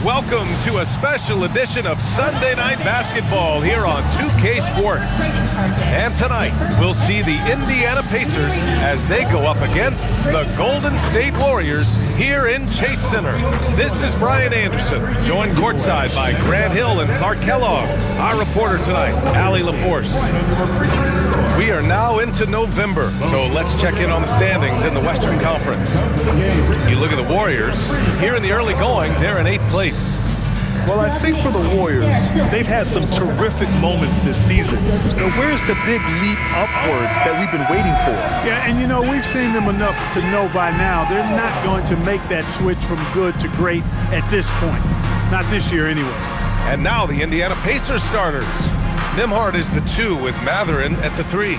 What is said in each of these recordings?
Welcome to a special edition of Sunday Night Basketball here on 2K Sports. And tonight, we'll see the Indiana Pacers as they go up against the Golden State Warriors here in Chase Center. This is Brian Anderson, joined courtside by Grant Hill and Clark Kellogg. Our reporter tonight, Allie LaForce. We are now into November, so let's check in on the standings in the Western Conference. You look at the Warriors, here in the early going, they're in 8th place. Well, I think for the Warriors, they've had some terrific moments this season. But where's the big leap upward that we've been waiting for? Yeah, and you know, we've seen them enough to know by now they're not going to make that switch from good to great at this point. Not this year, anyway. And now the Indiana Pacers starters. Nembhard is the 2 with Mathurin at the 3.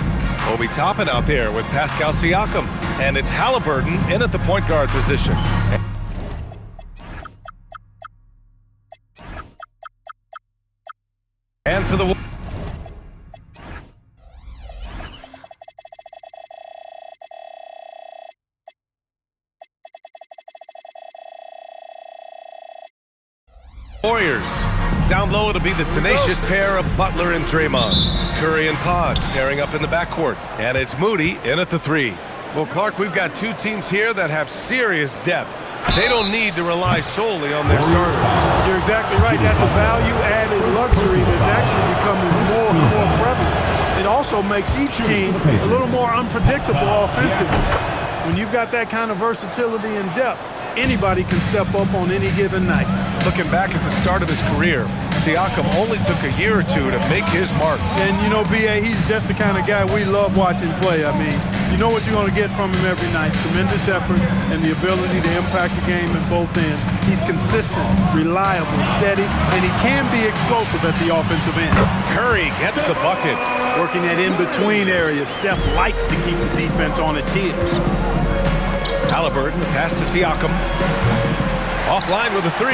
Obi Toppin out there with Pascal Siakam. And it's Halliburton in at the point guard position. And for the Warriors. Down low, it'll be the tenacious pair of Butler and Draymond. Curry and Podge pairing up in the backcourt. And it's Moody in at the 3. Well, Clark, we've got two teams here that have serious depth. They don't need to rely solely on their starters. You're exactly right. That's a value-added luxury that's actually becoming more and more prevalent. It also makes each team a little more unpredictable offensively. When you've got that kind of versatility and depth, anybody can step up on any given night. Looking back at the start of his career, Siakam only took a year or two to make his mark. And you know, B.A., he's just the kind of guy we love watching play. I mean, you know what you're going to get from him every night. Tremendous effort and the ability to impact the game at both ends. He's consistent, reliable, steady, and he can be explosive at the offensive end. Curry gets the bucket. Working that in-between area, Steph likes to keep the defense on its heels. Halliburton pass to Siakam. Offline with a 3.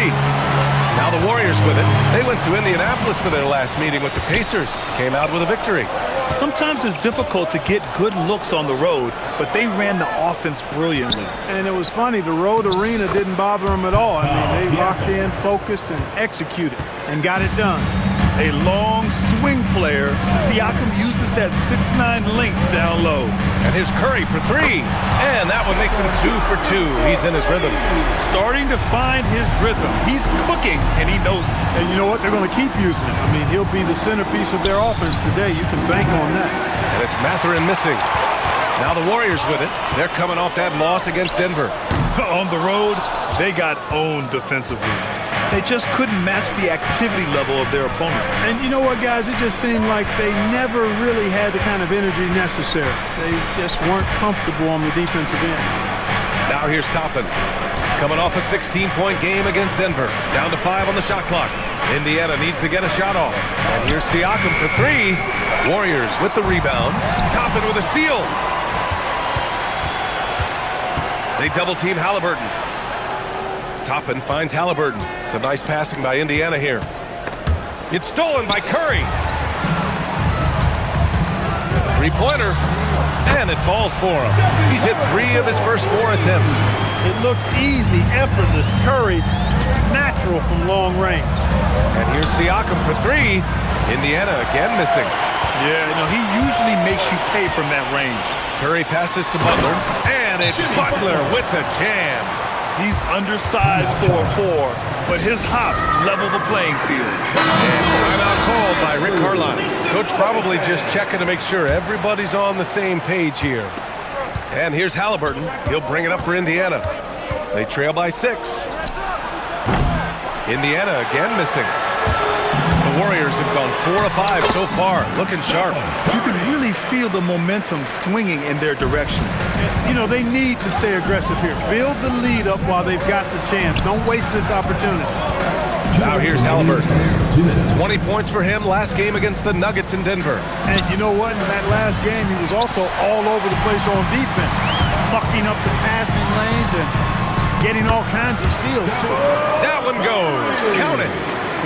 Now the Warriors with it. They went to Indianapolis for their last meeting with the Pacers. Came out with a victory. Sometimes it's difficult to get good looks on the road, but they ran the offense brilliantly. And it was funny, the road arena didn't bother them at all. I mean, they locked in, focused, and executed, and got it done. A long swing player, Siakam uses that 6'9" length down low. And his Curry for 3. And that one makes him 2 for 2. He's in his rhythm. Starting to find his rhythm. He's cooking, and he knows it. And you know what? They're going to keep using it. I mean, he'll be the centerpiece of their offense today. You can bank on that. And it's Mathurin missing. Now the Warriors with it. They're coming off that loss against Denver. On the road, they got owned defensively. They just couldn't match the activity level of their opponent. And you know what, guys? It just seemed like they never really had the kind of energy necessary. They just weren't comfortable on the defensive end. Now here's Toppin. Coming off a 16-point game against Denver. Down to 5 on the shot clock. Indiana needs to get a shot off. And here's Siakam for 3. Warriors with the rebound. Toppin with a steal. They double-team Halliburton. Toppin finds Halliburton. Some nice passing by Indiana here. It's stolen by Curry. Three-pointer. And it falls for him. He's hit 3 of his first 4 attempts. It looks easy, effortless. Curry, natural from long range. And here's Siakam for 3. Indiana again missing. Yeah, you know, he usually makes you pay from that range. Curry passes to Butler. And it's Butler with the jam. He's undersized for a 4, but his hops level the playing field. And timeout called by Rick Carlisle. Coach probably just checking to make sure everybody's on the same page here. And here's Halliburton. He'll bring it up for Indiana. They trail by 6. Indiana again missing. The Warriors have gone 4 of 5 so far, looking sharp. You can really feel the momentum swinging in their direction. You know, they need to stay aggressive here. Build the lead up while they've got the chance. Don't waste this opportunity. Now here's Halliburton. 20 points for him last game against the Nuggets in Denver. And you know what? In that last game, he was also all over the place on defense. Mucking up the passing lanes and getting all kinds of steals, too. That one goes. Count it.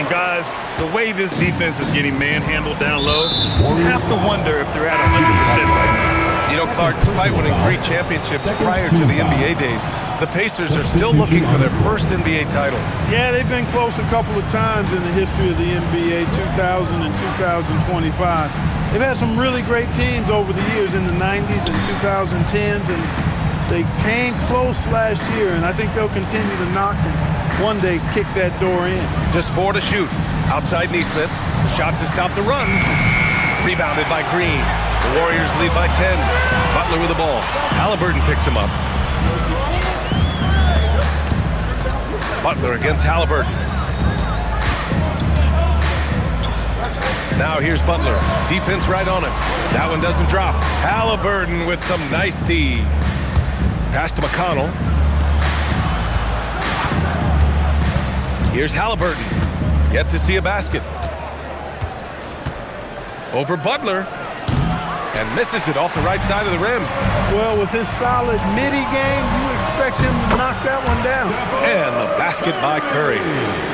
And guys, the way this defense is getting manhandled down low, you have to wonder if they're at 100% right now. You know, Clark, despite winning 3 championships prior to the NBA days, the Pacers are still looking for their first NBA title. Yeah, they've been close a couple of times in the history of the NBA, 2000 and 2025. They've had some really great teams over the years in the 90s and 2010s, and they came close last year, and I think they'll continue to knock and one day kick that door in. Just 4 to shoot. Outside Neesmith. The shot to stop the run. Rebounded by Green. The Warriors lead by 10. Butler with the ball. Halliburton picks him up. Butler against Halliburton. Now here's Butler. Defense right on him. That one doesn't drop. Halliburton with some nice D. Pass to McConnell. Here's Halliburton. Yet to see a basket. Over Butler. And misses it off the right side of the rim. Well, with his solid midi game, you expect him to knock that one down. And the basket by Curry.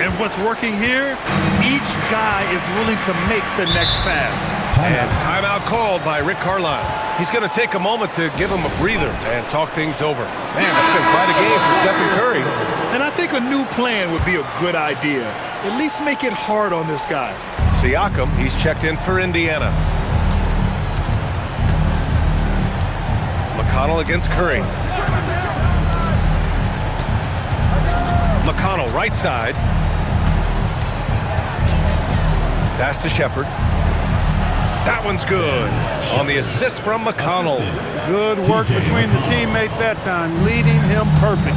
And what's working here, each guy is willing to make the next pass. And timeout called by Rick Carlisle. He's going to take a moment to give him a breather and talk things over. Man, that's been quite a game for Stephen Curry. And I think a new plan would be a good idea. At least make it hard on this guy. Siakam, he's checked in for Indiana. McConnell against Curry. McConnell, right side. Pass to Shepherd. That one's good. On the assist from McConnell. Good work between the teammates that time, leading him perfectly.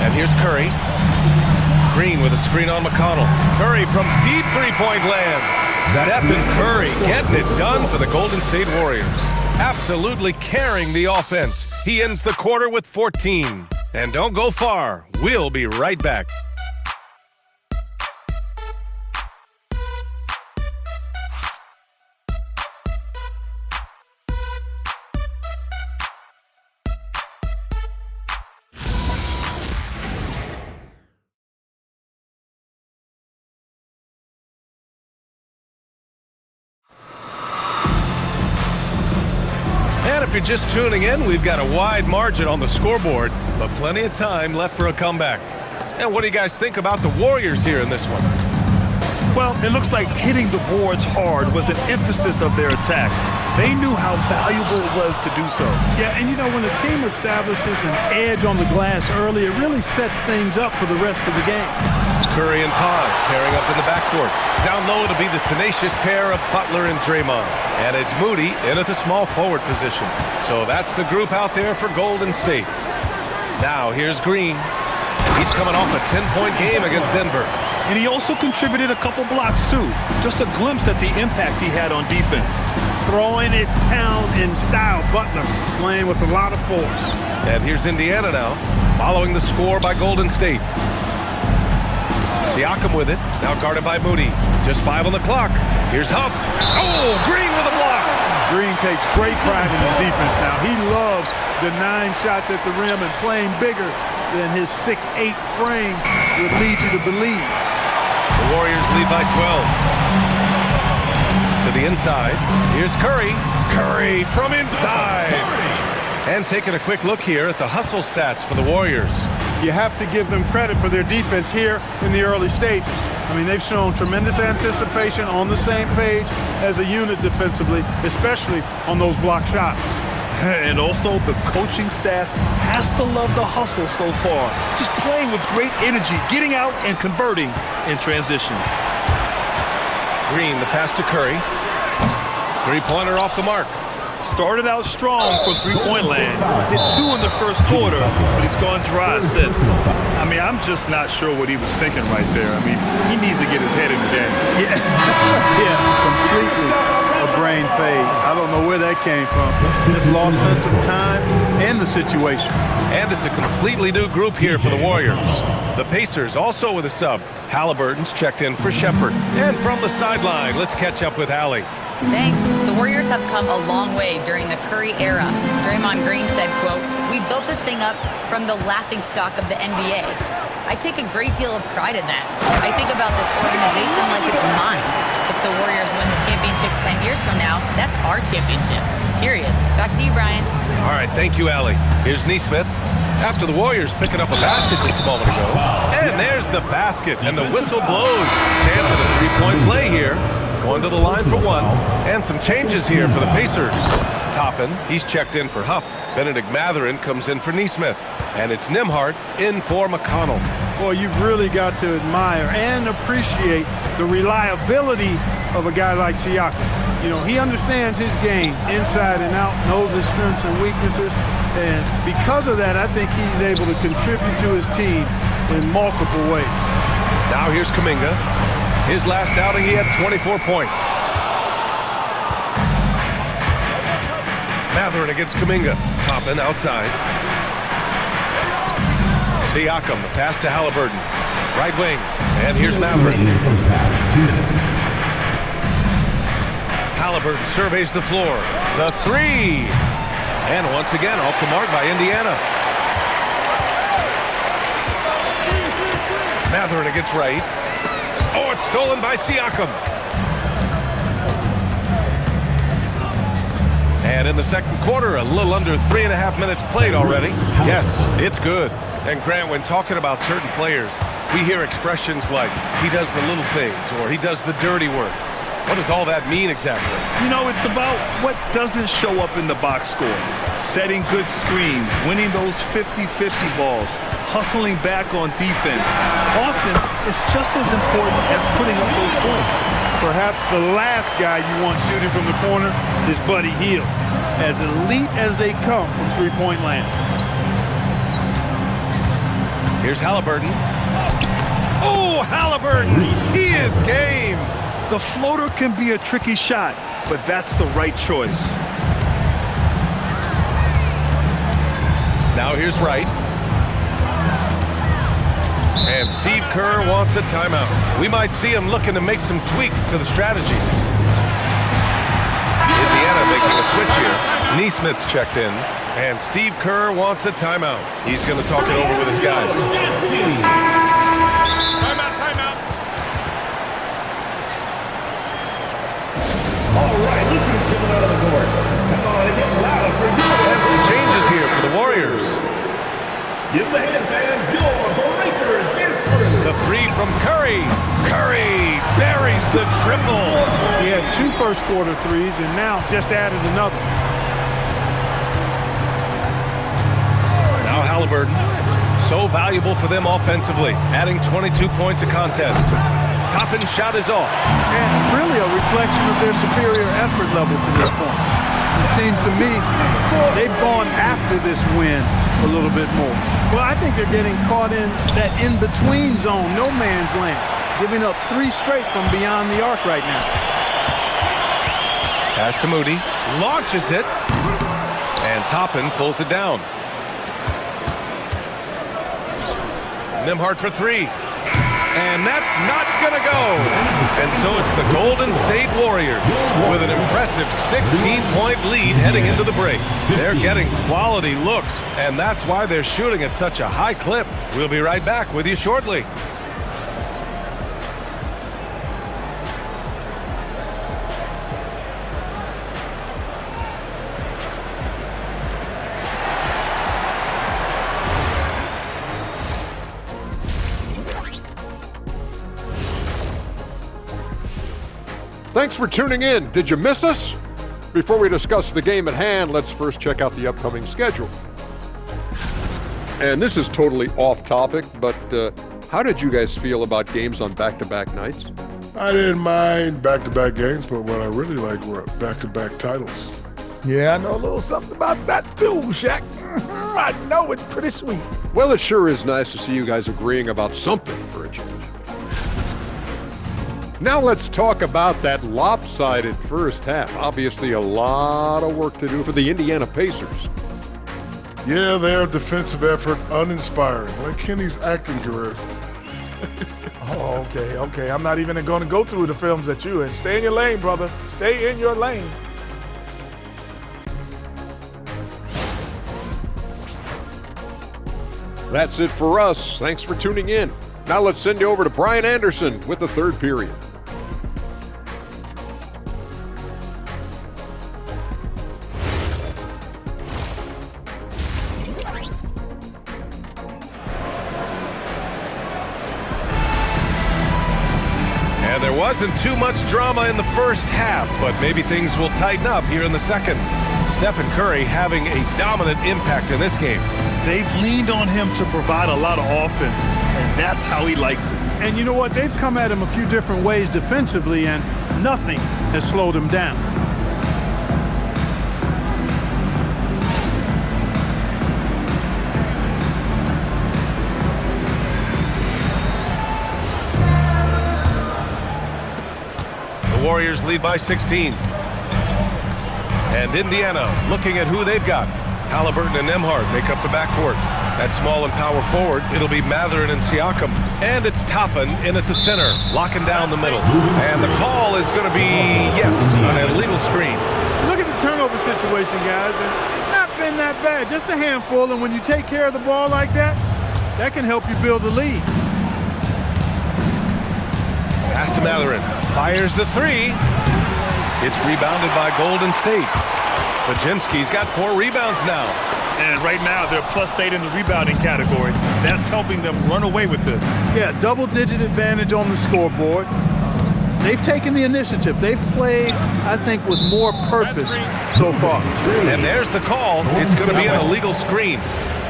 And here's Curry. Green with a screen on McConnell. Curry from deep three-point land. Stephen Curry getting it done for the Golden State Warriors. Absolutely carrying the offense. He ends the quarter with 14. And don't go far. We'll be right back. And if you're just tuning in, we've got a wide margin on the scoreboard, but plenty of time left for a comeback. And what do you guys think about the Warriors here in this one? Well, it looks like hitting the boards hard was an emphasis of their attack. They knew how valuable it was to do so. Yeah, and you know, when a team establishes an edge on the glass early, it really sets things up for the rest of the game. Curry and Pods pairing up in the backcourt. Down low to be the tenacious pair of Butler and Draymond. And it's Moody in at the small forward position. So that's the group out there for Golden State. Now here's Green. He's coming off a 10-point game against Denver. And he also contributed a couple blocks, too. Just a glimpse at the impact he had on defense. Throwing it down in style. Butler playing with a lot of force. And here's Indiana now, following the score by Golden State. Siakam with it, now guarded by Moody. Just 5 on the clock. Here's Huff. Oh, Green with a block. Green takes great pride in his defense now. He loves denying shots at the rim and playing bigger than his 6'8" frame would lead you to believe. The Warriors lead by 12. To the inside. Here's Curry. Curry from inside. And taking a quick look here at the hustle stats for the Warriors. You have to give them credit for their defense here in the early stages. I mean, they've shown tremendous anticipation, on the same page as a unit defensively, especially on those block shots. And also, the coaching staff has to love the hustle so far. Just playing with great energy, getting out and converting in transition. Green, the pass to Curry. Three-pointer off the mark. Started out strong for three-point land. Hit 2 in the first quarter, but he's gone dry since. I mean, I'm just not sure what he was thinking right there. I mean, he needs to get his head in the game. Yeah, yeah, completely a brain fade. I don't know where that came from. Just lost sense of time and the situation. And it's a completely new group here for the Warriors. The Pacers also with a sub. Halliburton's checked in for Shepherd. And from the sideline, let's catch up with Allie. Thanks. The Warriors have come a long way during the Curry era. Draymond Green said, quote, "We built this thing up from the laughingstock of the NBA." I take a great deal of pride in that. I think about this organization like it's mine. If the Warriors win the championship 10 years from now, that's our championship. Period. Back to you, Brian. All right, thank you, Allie. Here's Neesmith. After the Warriors picking up a basket just a moment ago. And there's the basket, and the whistle blows. Chance at a three-point play here. Going to the line for one. And some changes here for the Pacers. Toppin, he's checked in for Huff. Benedict Mathurin comes in for Neesmith. And it's Nembhard in for McConnell. Boy, you've really got to admire and appreciate the reliability of a guy like Siakam. You know, he understands his game inside and out, knows his strengths and weaknesses, and because of that, I think he's able to contribute to his team in multiple ways. Now here's Kuminga. His last outing, he had 24 points. Mathurin against Kuminga. Toppin outside. Siakam, the pass to Halliburton. Right wing, and here's Mathurin. Halliburton surveys the floor. The three. And once again, off the mark by Indiana. Mathurin against Wright. Oh, it's stolen by Siakam. And in the second quarter, a little under 3.5 minutes played already. Yes, it's good. And Grant, when talking about certain players, we hear expressions like, he does the little things, or he does the dirty work. What does all that mean exactly? You know, it's about what doesn't show up in the box score. Setting good screens, winning those 50-50 balls, hustling back on defense. Often, it's just as important as putting up those points. Perhaps the last guy you want shooting from the corner is Buddy Hield, as elite as they come from three-point land. Here's Halliburton. Oh, Halliburton! He is game! The floater can be a tricky shot, but that's the right choice. Now here's Wright. And Steve Kerr wants a timeout. We might see him looking to make some tweaks to the strategy. Indiana making a switch here. Neesmith's checked in. And Steve Kerr wants a timeout. He's going to talk it over with his guys. Timeout, timeout. All right, look who's coming out of the court. Come on, it gets louder for you. And some changes here for the Warriors. Give the hand fans your breakers dance crew. The three from Curry. Curry buries the triple. He had 2 first-quarter threes and now just added another. Now Halliburton, so valuable for them offensively, adding 22 points a contest. Toppin's shot is off. And really a reflection of their superior effort level to this point. It seems to me they've gone after this win a little bit more. Well, I think they're getting caught in that in-between zone, no man's land, giving up 3 straight from beyond the arc right now. Pass to Moody, launches it, and Toppin pulls it down. Nembhard for 3. And that's not going to go. And so it's the Golden State Warriors with an impressive 16-point lead heading into the break. They're getting quality looks, and that's why they're shooting at such a high clip. We'll be right back with you shortly. Thanks for tuning in. Did you miss us? Before we discuss the game at hand, let's first check out the upcoming schedule. And this is totally off topic, but how did you guys feel about games on back-to-back nights? I didn't mind back-to-back games, but what I really liked were back-to-back titles. Yeah, I know a little something about that too, Shaq. I know it's pretty sweet. Well, it sure is nice to see you guys agreeing about something for a change. Now let's talk about that lopsided first half. Obviously a lot of work to do for the Indiana Pacers. Yeah, their defensive effort uninspiring, like Kenny's acting career. Oh, okay. I'm not even going to go through the films that you in. Stay in your lane, brother. Stay in your lane. That's it for us. Thanks for tuning in. Now let's send you over to Brian Anderson with the third period. And there wasn't too much drama in the first half, but maybe things will tighten up here in the second. Stephen Curry having a dominant impact in this game. They've leaned on him to provide a lot of offense, and that's how he likes it. And you know what? They've come at him a few different ways defensively, and nothing has slowed him down. The Warriors lead by 16. And Indiana looking at who they've got. Halliburton and Nembhard make up the backcourt. At small and power forward, it'll be Mathurin and Siakam. And it's Toppin in at the center, locking down the middle. And the call is going to be, yes, an illegal screen. Look at the turnover situation, guys. And it's not been that bad, just a handful. And when you take care of the ball like that, that can help you build a lead. Pass to Mathurin. Fires the three. It's rebounded by Golden State. Pajinski's got 4 rebounds now. And right now, they're +8 in the rebounding category. That's helping them run away with this. Yeah, double-digit advantage on the scoreboard. They've taken the initiative. They've played, I think, with more purpose so far. And there's the call. It's going to be an illegal screen.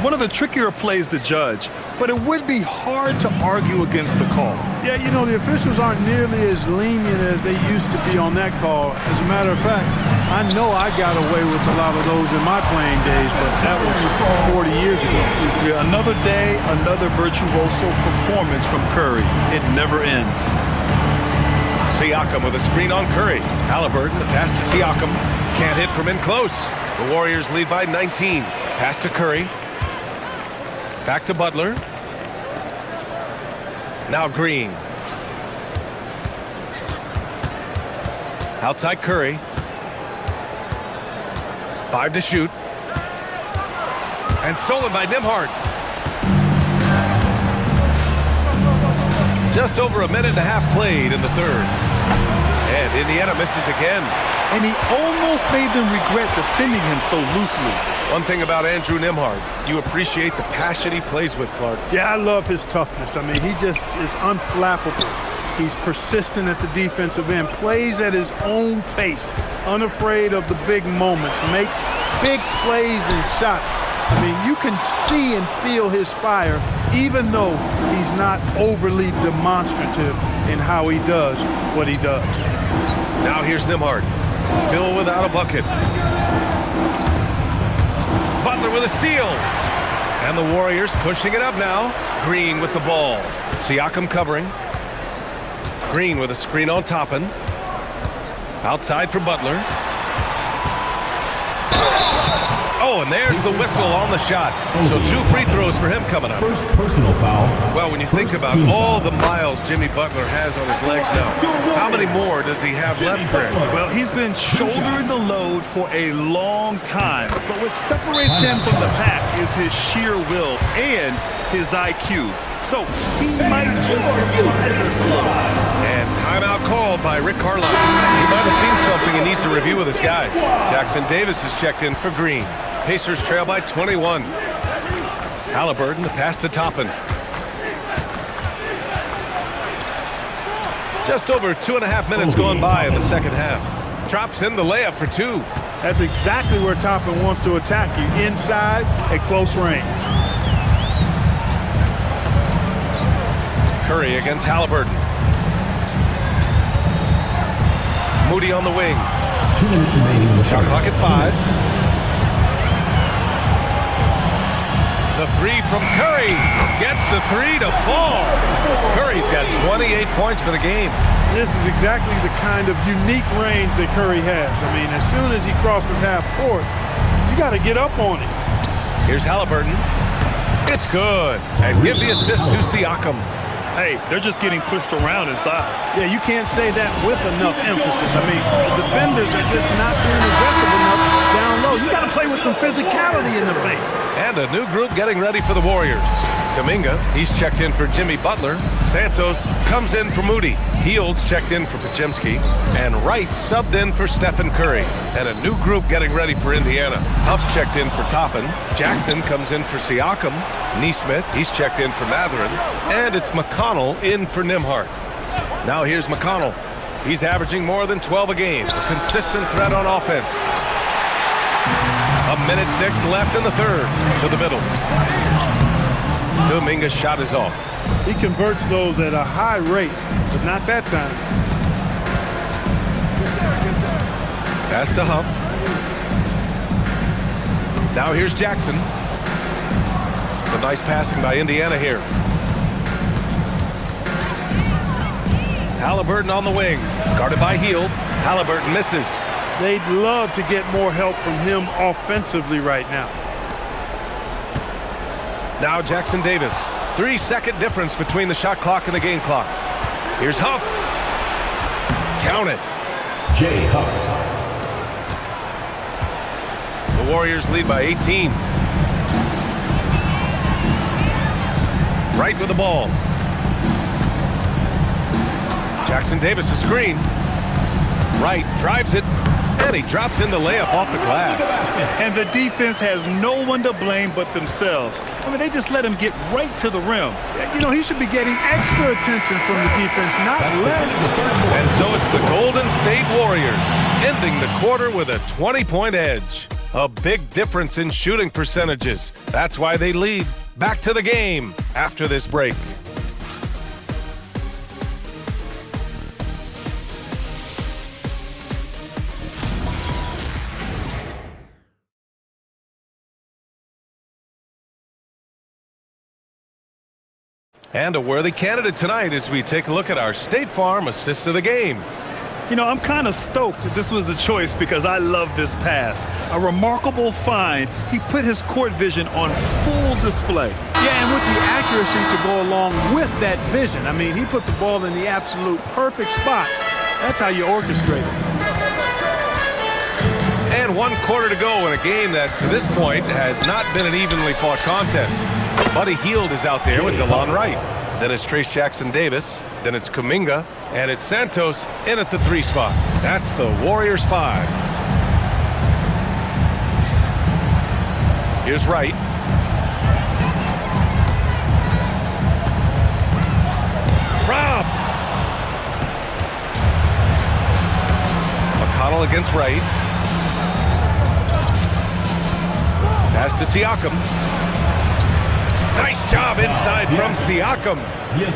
One of the trickier plays to judge, but it would be hard to argue against the call. Yeah, you know, the officials aren't nearly as lenient as they used to be on that call. As a matter of fact, I know I got away with a lot of those in my playing days, but that was 40 years ago. Yeah, another day, another virtuoso performance from Curry. It never ends. Siakam with a screen on Curry. Halliburton, the pass to Siakam. Can't hit from in close. The Warriors lead by 19. Pass to Curry. Back to Butler. Now Green. Outside Curry. 5 to shoot. And stolen by Nembhard. Just over a minute and a half played in the third. And Indiana misses again. And he almost made them regret defending him so loosely. One thing about Andrew Nembhard, you appreciate the passion he plays with, Clark. Yeah, I love his toughness. I mean, he just is unflappable. He's persistent at the defensive end, plays at his own pace, unafraid of the big moments, makes big plays and shots. I mean, you can see and feel his fire, even though he's not overly demonstrative in how he does what he does. Now here's Nembhard, still without a bucket. Butler with a steal. And the Warriors pushing it up now. Green with the ball. Siakam covering. Green with a screen on Toppin. Outside for Butler. Oh, and there's the whistle on the shot. So 2 free throws for him coming up. First personal foul. Well, when you think about all the miles Jimmy Butler has on his legs now, how many more does he have left, Greg? Well, he's been shouldering the load for a long time. But what separates him from the pack is his sheer will and his IQ. So he might just surprise us a little. And timeout called by Rick Carlisle. He might have seen something he needs to review with his guy. Jackson Davis has checked in for Green. Pacers trail by 21. Halliburton, the pass to Toppin. Just over 2.5 minutes gone by in the second half. Drops in the layup for 2. That's exactly where Toppin wants to attack you, inside at close range. Curry against Halliburton. Moody on the wing. 2 minutes remaining. Shot clock at 5. The 3 from Curry gets the 3 to fall. Curry's got 28 points for the game. This is exactly the kind of unique range that Curry has. I mean, as soon as he crosses half court, you got to get up on him. Here's Halliburton. It's good. And give the assist to Siakam. Hey, they're just getting pushed around inside. Yeah, you can't say that with enough emphasis. I mean, the defenders are just not being aggressive enough down low. You got to play with some physicality in the paint. And a new group getting ready for the Warriors. Kuminga, he's checked in for Jimmy Butler. Santos comes in for Moody. Hields checked in for Podziemski. And Wright subbed in for Stephen Curry. And a new group getting ready for Indiana. Huff's checked in for Toppin. Jackson comes in for Siakam. Neesmith, he's checked in for Mathurin. And it's McConnell in for Nembhard. Now here's McConnell. He's averaging more than 12 a game. A consistent threat on offense. 1:06 left in the third. To the middle. Kuminga's shot is off. He converts those at a high rate, but not that time. Pass to Huff. Now here's Jackson. Some nice passing by Indiana here. Halliburton on the wing. Guarded by Hield. Halliburton misses. They'd love to get more help from him offensively right now. Now Jackson Davis. 3-second difference between the shot clock and the game clock. Here's Huff. Count it. Jay Huff. The Warriors lead by 18. Wright with the ball. Jackson Davis a screen. Wright drives it, and he drops in the layup off the glass. And the defense has no one to blame but themselves. I mean, they just let him get right to the rim. You know, he should be getting extra attention from the defense, not less. And so it's the Golden State Warriors ending the quarter with a 20-point edge. A big difference in shooting percentages. That's why they lead. Back to the game after this break. And a worthy candidate tonight as we take a look at our State Farm assist of the game. You know, I'm kind of stoked that this was a choice because I love this pass. A remarkable find. He put his court vision on full display. Yeah, and with the accuracy to go along with that vision. I mean, he put the ball in the absolute perfect spot. That's how you orchestrate it. And 1 quarter to go in a game that, to this point, has not been an evenly fought contest. Buddy Hield is out there with DeLon Wright. Then it's Trace Jackson Davis. Then it's Kuminga. And it's Santos in at the 3 spot. That's the Warriors 5. Here's Wright. Rob! McConnell against Wright. Pass to Siakam. Nice job inside from Siakam.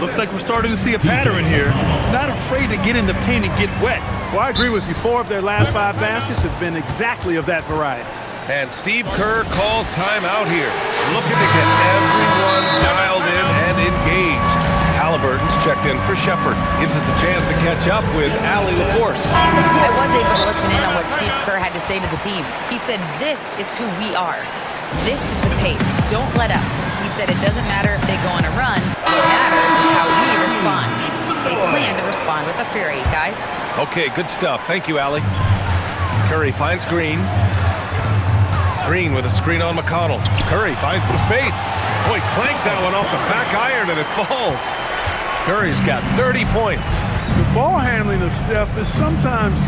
Looks like we're starting to see a pattern here. Not afraid to get in the paint and get wet. Well, I agree with you. 4 of their last 5 baskets have been exactly of that variety. And Steve Kerr calls timeout here. Looking to get everyone dialed in and engaged. Halliburton's checked in for Shepard. Gives us a chance to catch up with Allie LaForce. I was able to listen in on what Steve Kerr had to say to the team. He said, "This is who we are. This is the pace. Don't let up." He said it doesn't matter if they go on a run. What matters is how we respond. They plan to respond with a fury, guys. Okay, good stuff. Thank you, Allie. Curry finds Green. Green with a screen on McConnell. Curry finds some space. Boy, clanks that one off the back iron and it falls. Curry's got 30 points. The ball handling of Steph is sometimes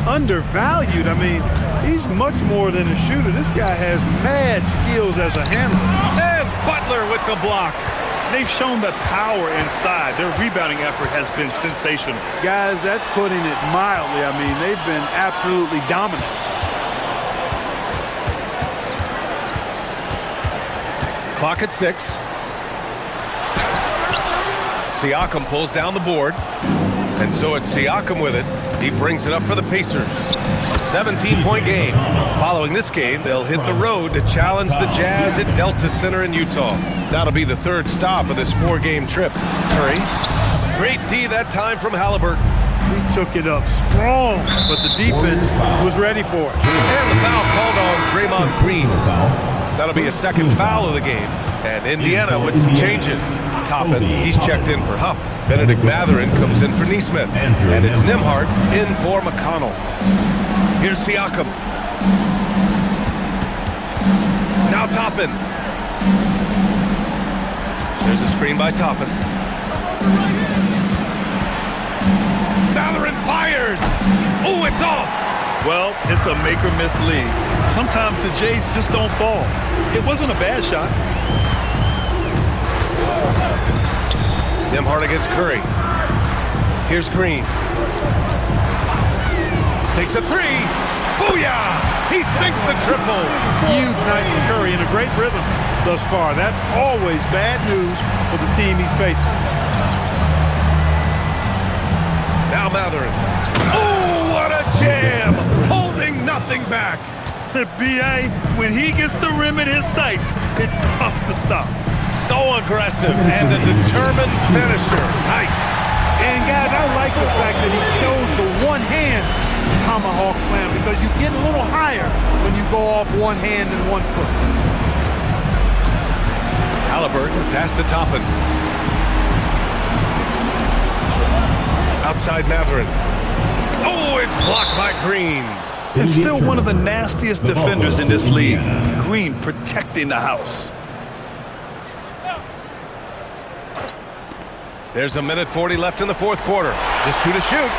undervalued. I mean, he's much more than a shooter. This guy has mad skills as a handler. And Butler with the block. They've shown the power inside. Their rebounding effort has been sensational. Guys, that's putting it mildly. I mean, they've been absolutely dominant. Clock at 6. Siakam pulls down the board. And so it's Siakam with it. He brings it up for the Pacers. 17-point game. Following this game, they'll hit the road to challenge the Jazz at Delta Center in Utah. That'll be the 3rd stop of this 4-game trip. Curry. Great D that time from Halliburton. He took it up strong, but the defense was ready for it. And the foul called on Draymond Green. That'll be a 2nd foul of the game. And Indiana with some changes. Toppin, he's checked in for Huff. Benedict Mathurin comes in for Neesmith. And it's Nembhard in for McConnell. Here's Siakam. Now Toppin. There's a screen by Toppin. Mathurin fires. Oh, it's off. Well, it's a make or miss lead. Sometimes the Jays just don't fall. It wasn't a bad shot. Nembhard against Curry. Here's Green. Takes a three. Booyah! He sinks the triple. Huge night for Curry in a great rhythm thus far. That's always bad news for the team he's facing. Now Mathurin. Oh, what a jam! Holding nothing back. B.A., when he gets the rim in his sights, it's tough to stop. So aggressive and a determined finisher. Nice. And guys, I like the fact that he chose the one-hand tomahawk slam because you get a little higher when you go off one hand and 1 foot. Halliburton pass to Toppin. Outside Mathurin. Oh, it's blocked by Green. And still one of the nastiest defenders in this league. Green protecting the house. There's 1:40 left in the fourth quarter. Just 2 to shoot.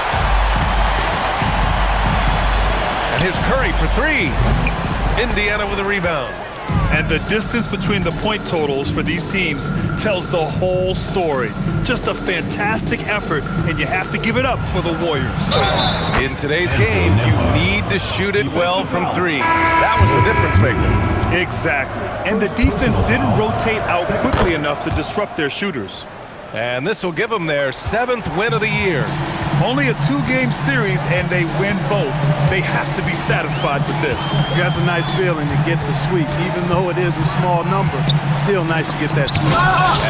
And here's Curry for 3. Indiana with a rebound. And the distance between the point totals for these teams tells the whole story. Just a fantastic effort, and you have to give it up for the Warriors. In today's game, you need to shoot it well from 3. That was the difference maker. Exactly. And the defense didn't rotate out quickly enough to disrupt their shooters. And this will give them their 7th win of the year. Only a 2-game series, and they win both. They have to be satisfied with this. That's a nice feeling to get the sweep, even though it is a small number. Still nice to get that sweep.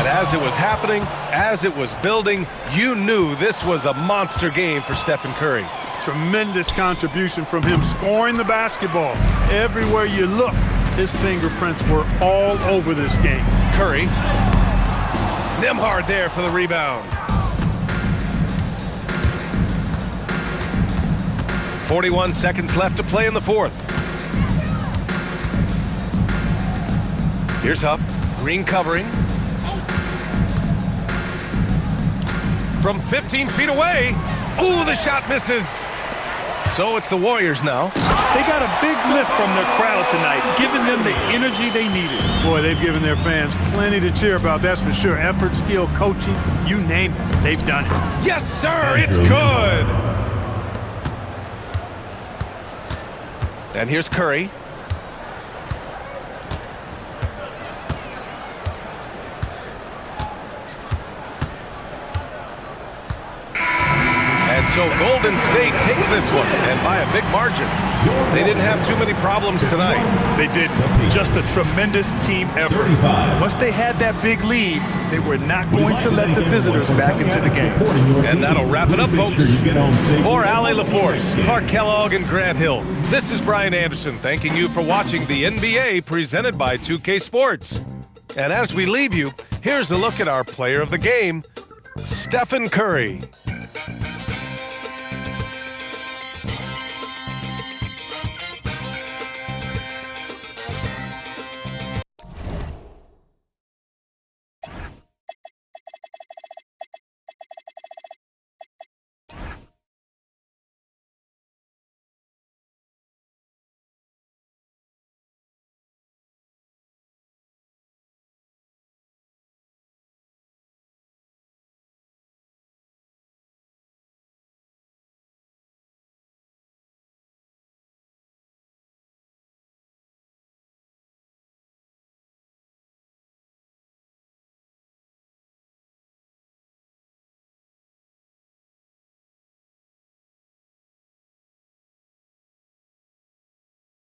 And as it was happening, as it was building, you knew this was a monster game for Stephen Curry. Tremendous contribution from him scoring the basketball. Everywhere you look, his fingerprints were all over this game. Curry. Nembhard there for the rebound. 41 seconds left to play in the fourth. Here's Huff. Green covering. From 15 feet away. Ooh, the shot misses. So it's the Warriors now. They got a big lift from their crowd tonight, giving them the energy they needed. Boy, they've given their fans plenty to cheer about, that's for sure. Effort, skill, coaching, you name it, they've done it. Yes, sir, it's good. And here's Curry. And so Golden State takes this one, and by a big margin. They didn't have too many problems tonight. They didn't. Just a tremendous team effort. Once they had that big lead, they were not going to let the visitors back into the game. And that'll wrap it up, folks. For Allie LaForce, Clark Kellogg, and Grant Hill, this is Brian Anderson thanking you for watching the NBA presented by 2K Sports. And as we leave you, here's a look at our player of the game, Stephen Curry.